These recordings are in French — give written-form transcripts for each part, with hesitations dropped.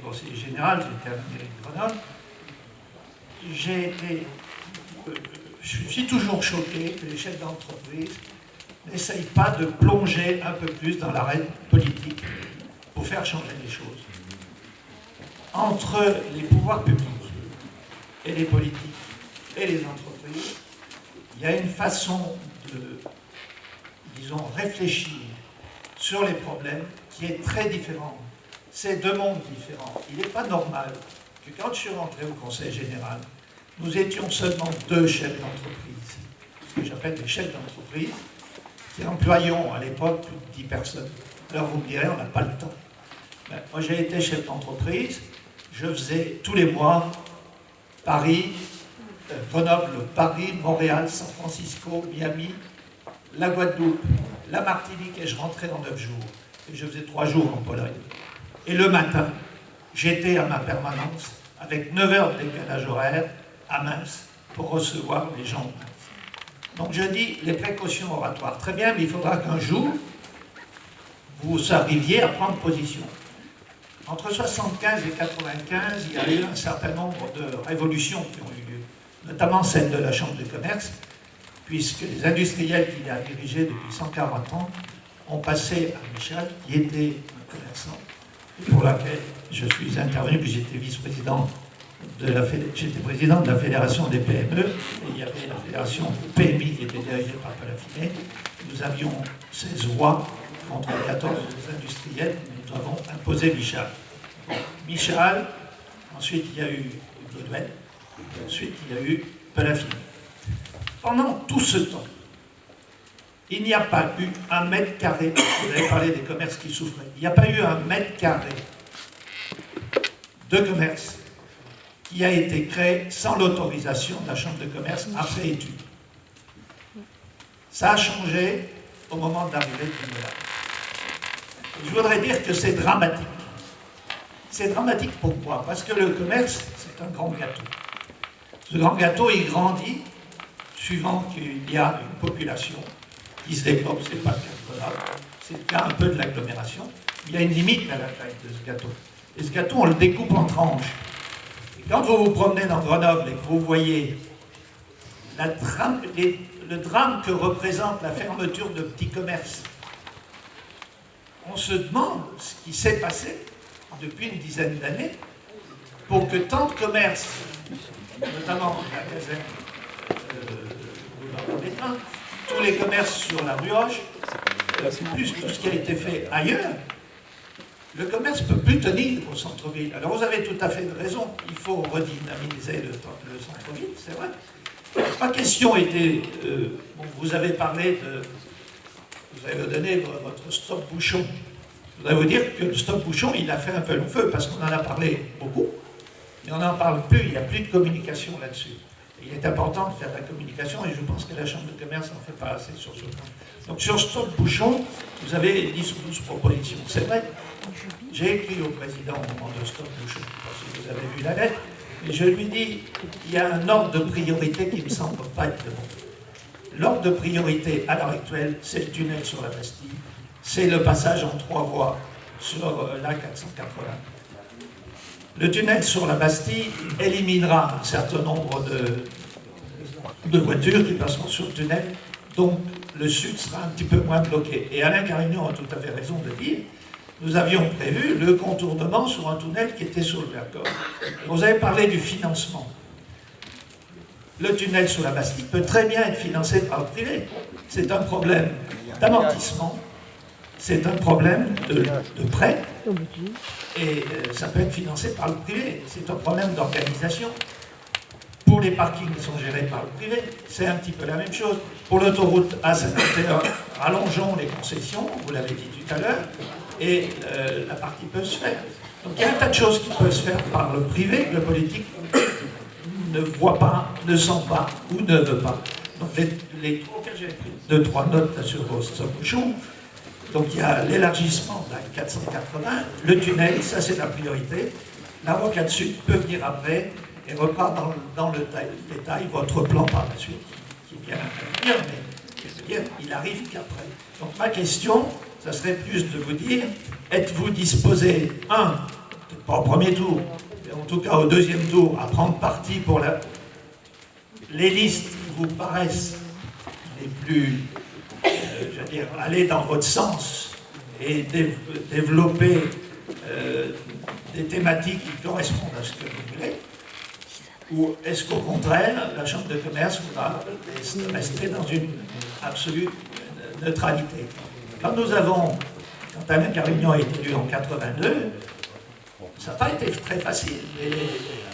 conseiller général, j'étais à la mairie de Grenoble. Je suis toujours choqué que les chefs d'entreprise n'essayent pas de plonger un peu plus dans l'arène politique pour faire changer les choses. Entre les pouvoirs publics et les politiques et les entreprises, il y a une façon de, disons, réfléchir sur les problèmes qui est très différente. C'est deux mondes différents. Il n'est pas normal que quand je suis rentré au Conseil général, nous étions seulement deux chefs d'entreprise, ce que j'appelle des chefs d'entreprise, qui employions à l'époque plus de 10 personnes. Alors vous me direz, on n'a pas le temps. Ben, moi j'ai été chef d'entreprise, je faisais tous les mois Paris, Grenoble, Paris, Montréal, San Francisco, Miami, la Guadeloupe, la Martinique, et je rentrais en 9 jours. Et je faisais 3 jours en Pologne. Et le matin, j'étais à ma permanence avec 9 heures de décalage horaire à Minsk pour recevoir les gens de Minsk. Donc je dis, les précautions oratoires, très bien, mais il faudra qu'un jour, vous arriviez à prendre position. Entre 1975 et 1995, il y a eu un certain nombre de révolutions qui ont eu lieu, notamment celle de la Chambre de commerce, puisque les industriels qu'il a dirigés depuis 140 ans ont passé à Michal, qui était un commerçant, et pour laquelle je suis intervenu, puis j'étais vice-président j'étais président de la Fédération des PME, et il y avait la Fédération PMI qui était dirigée par Palafiné. Nous avions 16 voix contre 14 industriels, nous avons imposé Michal. Michal, ensuite il y a eu Godwin, ensuite il y a eu Palafiné. Pendant tout ce temps, il n'y a pas eu un mètre carré, vous avez parlé des commerces qui souffraient, il n'y a pas eu un mètre carré de commerce qui a été créé sans l'autorisation de la Chambre de commerce après étude. Ça a changé au moment de l'arrivée de Dumoulin. Je voudrais dire que c'est dramatique. C'est dramatique pourquoi? Parce que le commerce, c'est un grand gâteau. Ce grand gâteau, il grandit suivant qu'il y a une population qui se développe, c'est pas le cas de Grenoble, c'est le cas un peu de l'agglomération. Il y a une limite à la taille de ce gâteau. Et ce gâteau, on le découpe en tranches. Et quand vous vous promenez dans Grenoble et que vous voyez le drame que représente la fermeture de petits commerces, on se demande ce qui s'est passé depuis une dizaine d'années pour que tant de commerces, notamment la caserne des trains, tous les commerces sur la rue Hoche, plus tout ce qui a été fait ailleurs, le commerce ne peut plus tenir au centre-ville. Alors vous avez tout à fait raison, il faut redynamiser le centre-ville, c'est vrai. Ma question était, vous avez parlé de, vous avez donné votre stop-bouchon. Je voudrais vous dire que le stop-bouchon, il a fait un peu long feu, parce qu'on en a parlé beaucoup, mais on n'en parle plus, il n'y a plus de communication là-dessus. Il est important de faire de la communication, et je pense que la Chambre de commerce n'en fait pas assez sur ce point. Donc sur stop-bouchon, vous avez 10 ou 12 propositions. C'est vrai, j'ai écrit au président au moment de stop-bouchon, parce que vous avez vu la lettre, et je lui dis, il y a un ordre de priorité qui ne me semble pas être le bon. L'ordre de priorité à l'heure actuelle, c'est le tunnel sur la Bastille, c'est le passage en 3 voies sur l'A480. Le tunnel sur la Bastille éliminera un certain nombre de voitures qui passeront sur le tunnel, donc le sud sera un petit peu moins bloqué. Et Alain Carignon a tout à fait raison de dire, nous avions prévu le contournement sur un tunnel qui était sur le Vercors. Vous avez parlé du financement. Le tunnel sur la Bastille peut très bien être financé par le privé. C'est un problème d'amortissement, c'est un problème de prêt, et ça peut être financé par le privé. C'est un problème d'organisation. Pour les parkings qui sont gérés par le privé, c'est un petit peu la même chose. Pour l'autoroute A51, allongeons les concessions, vous l'avez dit tout à l'heure, et la partie peut se faire. Donc il y a un tas de choses qui peuvent se faire par le privé que le politique ne voit pas, ne sent pas ou ne veut pas. Donc j'ai pris 2-3 notes là sur vos stop-bouchons. Donc il y a l'élargissement de la 480, le tunnel, ça c'est la priorité. La rocade sud peut venir après et reprendre dans le détail votre plan par la suite, qui est bien intervenir, mais il arrive qu'après. Donc ma question, ça serait plus de vous dire, êtes-vous disposé, de pas au premier tour, mais en tout cas au deuxième tour, à prendre parti pour les listes qui vous paraissent les plus, j'allais dire, aller dans votre sens et développer des thématiques qui correspondent à ce que vous voulez, ou est-ce qu'au contraire, la Chambre de commerce voudra rester dans une absolue neutralité? Quand Alain Carignan a été élu en 82, ça n'a pas été très facile.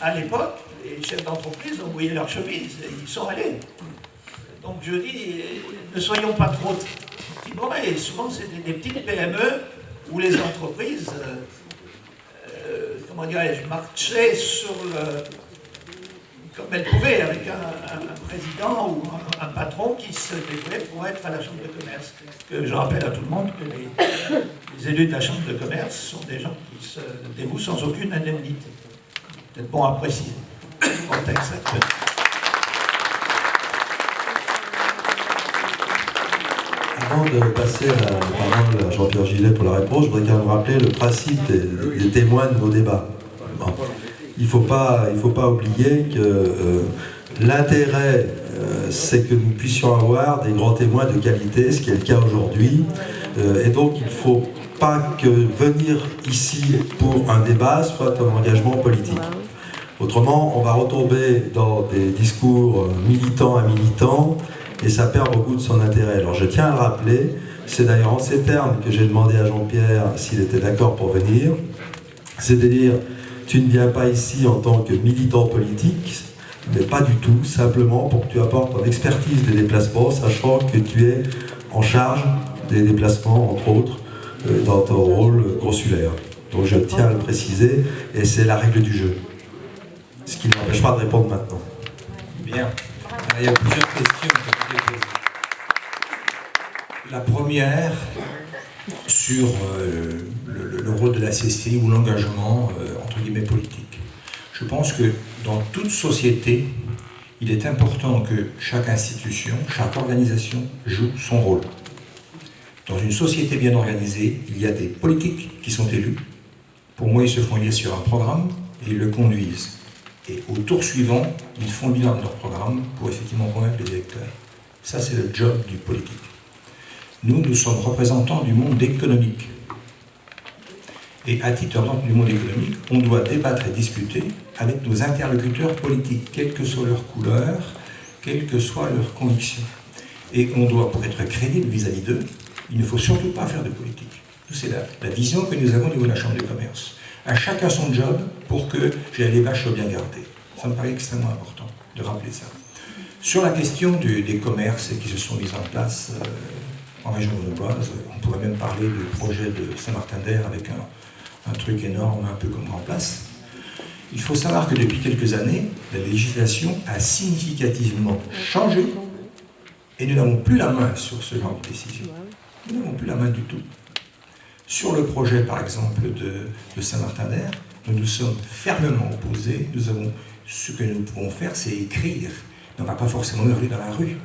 À l'époque, les chefs d'entreprise ont mouillé leurs chemises et ils sont allés. Donc je dis, ne soyons pas trop timorés. Souvent, c'est des petites PME où les entreprises, comment dirais-je, marchaient sur comme elles pouvaient, avec un président ou un patron qui se dévouait pour être à la Chambre de commerce. Que je rappelle à tout le monde que les élus de la Chambre de commerce sont des gens qui se dévouent sans aucune indemnité. Peut-être bon à préciser. Contexte actuel. Avant de passer la parole à Jean-Pierre Gillet pour la réponse, je voudrais quand même rappeler le principe des témoins de nos débats. Bon. Il ne faut pas oublier que l'intérêt, c'est que nous puissions avoir des grands témoins de qualité, ce qui est le cas aujourd'hui. Et donc, il ne faut pas que venir ici pour un débat soit un engagement politique. Autrement, on va retomber dans des discours militants à militants, et ça perd beaucoup de son intérêt. Alors je tiens à le rappeler, c'est d'ailleurs en ces termes que j'ai demandé à Jean-Pierre s'il était d'accord pour venir, c'est-à-dire, tu ne viens pas ici en tant que militant politique, mais pas du tout, simplement pour que tu apportes ton expertise des déplacements, sachant que tu es en charge des déplacements, entre autres, dans ton rôle consulaire. Donc je tiens à le préciser, et c'est la règle du jeu. Ce qui ne m'empêche pas de répondre maintenant. Bien. Il y a plusieurs questions qui ont été posées. La première, sur le rôle de la CCI ou l'engagement, entre guillemets, politique. Je pense que dans toute société, il est important que chaque institution, chaque organisation joue son rôle. Dans une société bien organisée, il y a des politiques qui sont élus. Pour moi, ils se font élire sur un programme et ils le conduisent. Et au tour suivant, ils font le bilan de leur programme pour effectivement convaincre les électeurs. Ça, c'est le job du politique. Nous sommes représentants du monde économique. Et à titre du monde économique, on doit débattre et discuter avec nos interlocuteurs politiques, quelle que soit leur couleur, quelle que soit leur conviction. Et on doit, pour être crédible vis-à-vis d'eux, il ne faut surtout pas faire de politique. C'est la vision que nous avons au niveau de la Chambre de commerce. À chacun son job pour que j'ai les vaches bien gardées. Ça me paraît extrêmement important de rappeler ça. Sur la question des commerces qui se sont mis en place en région grenobloise, on pourrait même parler du projet de Saint-Martin-d'Air avec un truc énorme, un peu comme Grand Place. Il faut savoir que depuis quelques années, la législation a significativement changé et nous n'avons plus la main sur ce genre de décision. Nous n'avons plus la main du tout. Sur le projet, par exemple, de Saint-Martin-d'Air, nous nous sommes fermement opposés. Ce que nous pouvons faire, c'est écrire. On ne va pas forcément hurler dans la rue.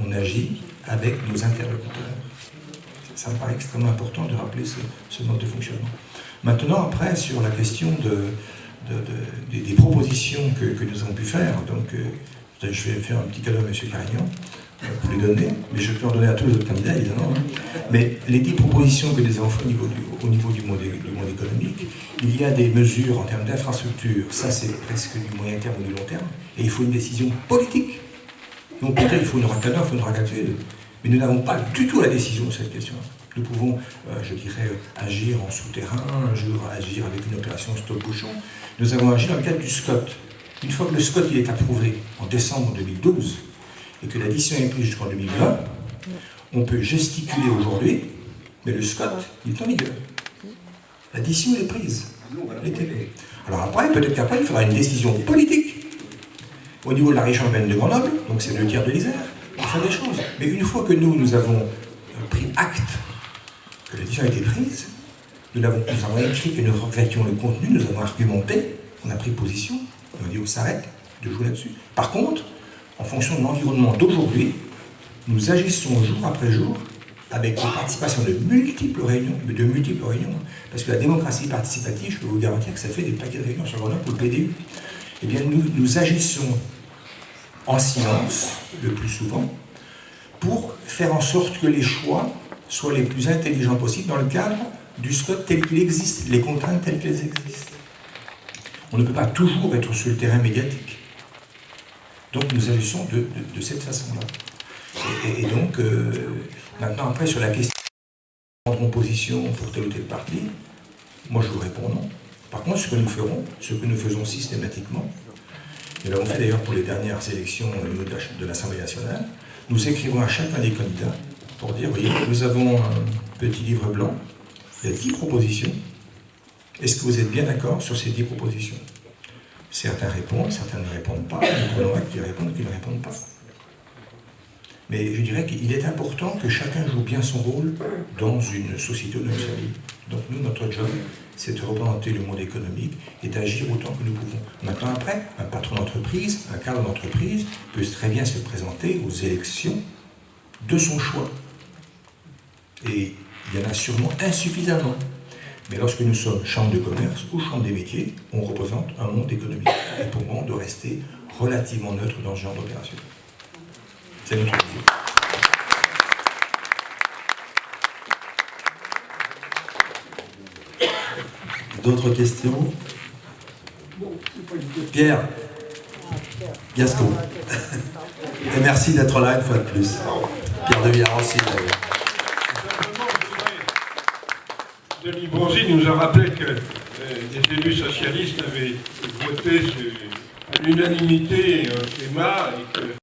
On agit avec nos interlocuteurs. Ça me paraît extrêmement important de rappeler ce mode de fonctionnement. Maintenant, après, sur la question des propositions que nous avons pu faire, donc je vais faire un petit cadeau à M. Carignan, pour les donner, mais je peux en donner à tous les autres candidats, évidemment. Mais les 10 propositions que nous avons faites au niveau du monde économique, il y a des mesures en termes d'infrastructure, ça c'est presque du moyen terme ou du long terme, et il faut une décision politique. Donc peut-être il faut une racade, il faut une racade, mais nous n'avons pas du tout la décision de cette question. Nous pouvons, je dirais, agir en souterrain, un jour agir avec une opération stop-bouchon. Nous avons agi dans le cadre du SCOT. Une fois que le SCOT il est approuvé en décembre 2012, et que l'addition est prise jusqu'en 2020, on peut gesticuler aujourd'hui, mais le SCOT, il est en vigueur. L'addition est prise. Alors après, peut-être qu'après, il faudra une décision politique au niveau de la région urbaine de Grenoble, donc c'est le tiers de l'Isère, pour faire des choses. Mais une fois que nous avons pris acte que la décision a été prise, nous avons écrit que nous regrettions le contenu, nous avons argumenté, on a pris position, on a dit on s'arrête de jouer là-dessus. Par contre, en fonction de l'environnement d'aujourd'hui, nous agissons jour après jour avec la participation de multiples réunions, parce que la démocratie participative, je peux vous garantir que ça fait des paquets de réunions sur Grenoble pour le PDU. Eh bien, nous agissons en silence, le plus souvent, pour faire en sorte que les choix soient les plus intelligents possibles dans le cadre du SCOT tel qu'il existe, les contraintes telles qu'elles existent. On ne peut pas toujours être sur le terrain médiatique. Donc nous agissons de cette façon-là. Et donc, maintenant, après, sur la question de prendre position pour tel ou tel parti, moi je vous réponds non. Par contre, ce que nous faisons systématiquement, nous l'avons fait d'ailleurs pour les dernières élections de l'Assemblée nationale, nous écrivons à chacun des candidats pour dire, oui, nous avons un petit livre blanc, il y a 10 propositions. Est-ce que vous êtes bien d'accord sur ces 10 propositions? Certains répondent, certains ne répondent pas, nous prenons acte qu'ils répondent ou qu'ils ne répondent pas. Mais je dirais qu'il est important que chacun joue bien son rôle dans une société ou dans une famille. Donc nous, notre job, c'est de représenter le monde économique et d'agir autant que nous pouvons. Maintenant, après, un patron d'entreprise, un cadre d'entreprise peut très bien se présenter aux élections de son choix. Et il y en a sûrement insuffisamment. Mais lorsque nous sommes chambre de commerce ou chambre des métiers, on représente un monde économique. Et pour moi, on doit rester relativement neutre dans ce genre d'opération. C'est notre vision. D'autres questions? Pierre Gascon. Et merci d'être là une fois de plus. Pierre de Villarensy, d'ailleurs. Denis Bronzy nous a rappelé que les élus socialistes avaient voté à l'unanimité un schéma et que